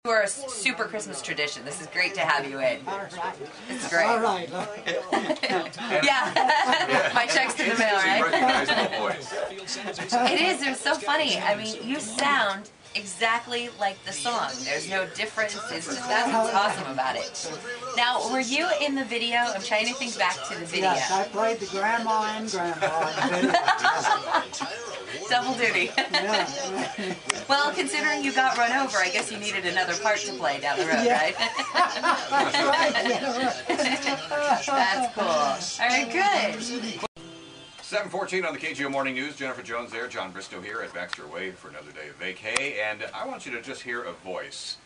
We're a super Christmas tradition. This is great to have you in. All right. It's great. All right. Yeah. My check's in the mail, right? Recognizable voice. It is. It's so funny. I mean, you sound exactly like the song. There's no difference. It's just, that's what's awesome about it. Now, were you in the video? I'm trying to think back to the video. Yes, I played the grandma and grandpa in the video. Double duty. Yeah. Well, considering you got run over, I guess you needed another part to play down the road, Yeah. right? That's right. Yeah. That's cool. All right, good. 7:14 on the KGO Morning News. Jennifer Jones there, John Bristow here at Baxter Way for another day of vacay, and I want you to just hear a voice.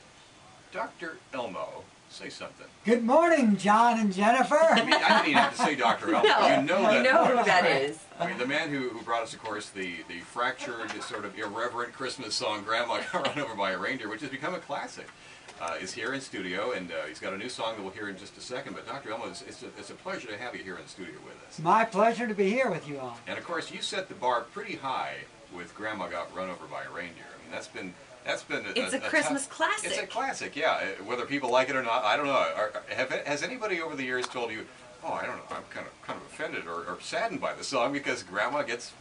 Dr. Elmo, say something. Good morning, John and Jennifer. I mean, I didn't even have to say Dr. Elmo. No, You know I that know who voice, that right? is. I mean, the man who brought us, of course, the fractured, sort of irreverent Christmas song, Grandma Got Run Over by a Reindeer, which has become a classic, is here in studio, and he's got a new song that we'll hear in just a second. But Dr. Elmo, it's a pleasure to have you here in the studio with us. It's my pleasure to be here with you all. And of course, you set the bar pretty high with Grandma Got Run Over by a Reindeer. I mean, that's been It's a Christmas classic. It's a classic, yeah. Whether people like it or not, I don't know. Has anybody over the years told you, oh, I don't know, I'm kind of offended or saddened by the song because Grandma gets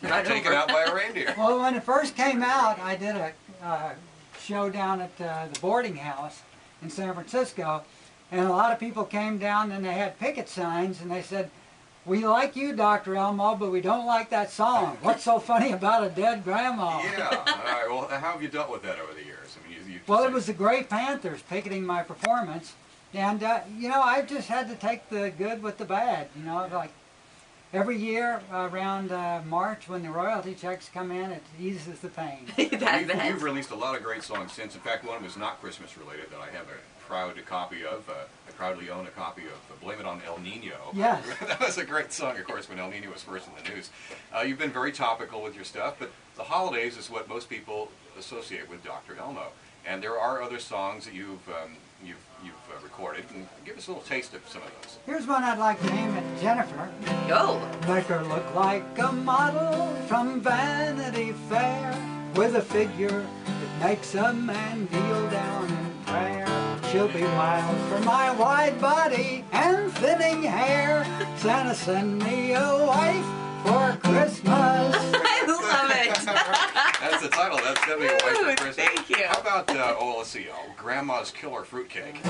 taken out by a reindeer? Well, when it first came out, I did a show down at the boarding house in San Francisco, and a lot of people came down and they had picket signs and they said, "We like you, Dr. Elmo, but we don't like that song. What's so funny about a dead grandma?" Yeah. All right. Well, how have you dealt with that over the years? I mean, Well, it was the Gray Panthers picketing my performance, and you know, I just had to take the good with the bad. You know, like every year around March when the royalty checks come in, it eases the pain. You've released a lot of great songs since. In fact, one was not Christmas related that I have a proud copy of. I proudly own a copy of Blame It on El Nino. Yes. That was a great song, of course, when El Nino was first in the news. You've been very topical with your stuff, but the holidays is what most people associate with Dr. Elmo. And there are other songs that you've recorded. And give us a little taste of some of those. Here's one I'd like to aim at Jennifer. Go. Make her look like a model from Vanity Fair, with a figure that makes a man kneel down in prayer. She'll be wild for my wide body and thinning hair. Santa, send me a wife for Christmas. I love it. That's the title. That's definitely a wife for Christmas. Thank you. How about, let's see, Grandma's Killer Fruitcake?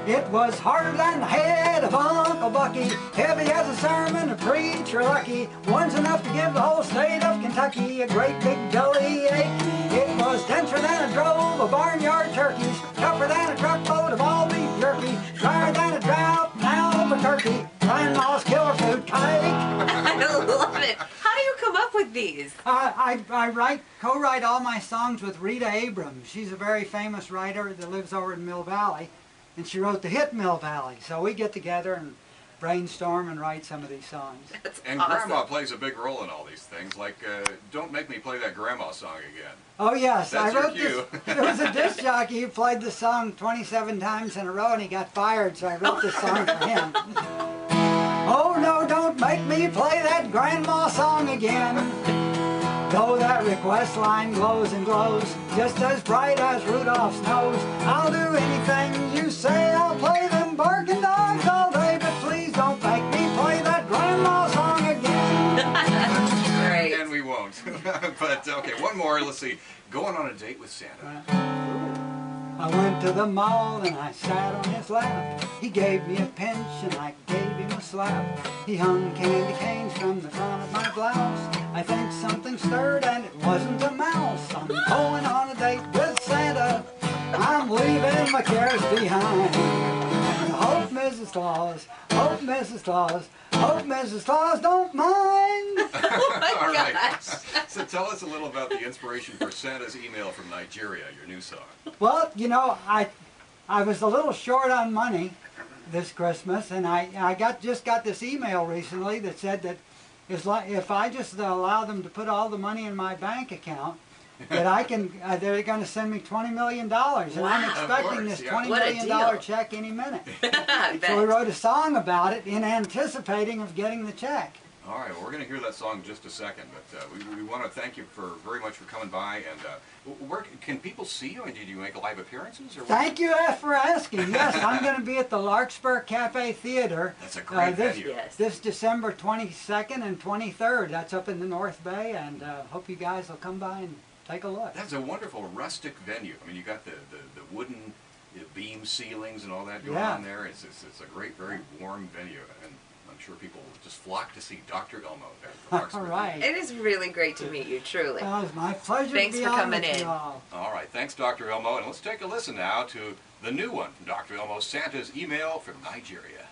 It was harder than the head of Uncle Bucky, heavy as a sermon, a preacher lucky. One's enough to give the whole state of Kentucky a great big belly ache. It was denser than a drove of barnyard turkeys, tougher than a truckload of all beef jerky, drier than a drought in Albuquerque. Grandma's Killer Fruit Cake. I love it. How do you come up with these? I co-write all my songs with Rita Abrams. She's a very famous writer that lives over in Mill Valley, and she wrote the hit Mill Valley. So we get together and brainstorm and write some of these songs. That's And awesome. Grandma plays a big role in all these things, like Don't Make Me Play That Grandma Song Again. Oh yes, That's I wrote your this. cue. There was a disc jockey who played the song 27 times in a row and he got fired, so I wrote this song for him. Oh no, don't make me play that grandma song again. Though that request line glows and glows, just as bright as Rudolph's nose, I'll do anything you say. I'll play them barking dogs all day, but please don't make me play that grandma song again. Great. And we won't. But, okay, one more. Let's see. Going on a date with Santa. I went to the mall and I sat on his lap. He gave me a pinch and I gave him a slap. He hung candy canes from the front of my blouse. I think something stirred and it wasn't a mouse. I'm going on a date with Santa. I'm leaving my cares behind. Hope Mrs. Claus, hope Mrs. Claus, hope Mrs. Claus don't mind. Oh my All right. gosh. So tell us a little about the inspiration for Santa's Email from Nigeria, your new song. Well, you know, I was a little short on money this Christmas, and I just got this email recently that said that if I just allow them to put all the money in my bank account, that I can, they're going to send me $20 million, and I'm expecting this $20 million check any minute. So we wrote a song about it in anticipating of getting the check. All right, well, we're going to hear that song in just a second, but we want to thank you very much for coming by. And where can people see you? And did you make live appearances? Or Thank you for asking. Yes, I'm going to be at the Larkspur Cafe Theater. That's a great venue. Yes. This December 22nd and 23rd. That's up in the North Bay, and hope you guys will come by and take a look. That's a wonderful rustic venue. I mean, you got the wooden beam ceilings and all that going on there. It's a great, very warm venue, and I'm sure people will just flock to see Dr. Elmo there. All right. It is really great to meet you, truly. Well, it was my pleasure Thanks to be for on coming with in. you all. All right, thanks, Dr. Elmo. And let's take a listen now to the new one from Dr. Elmo, Santa's email from Nigeria.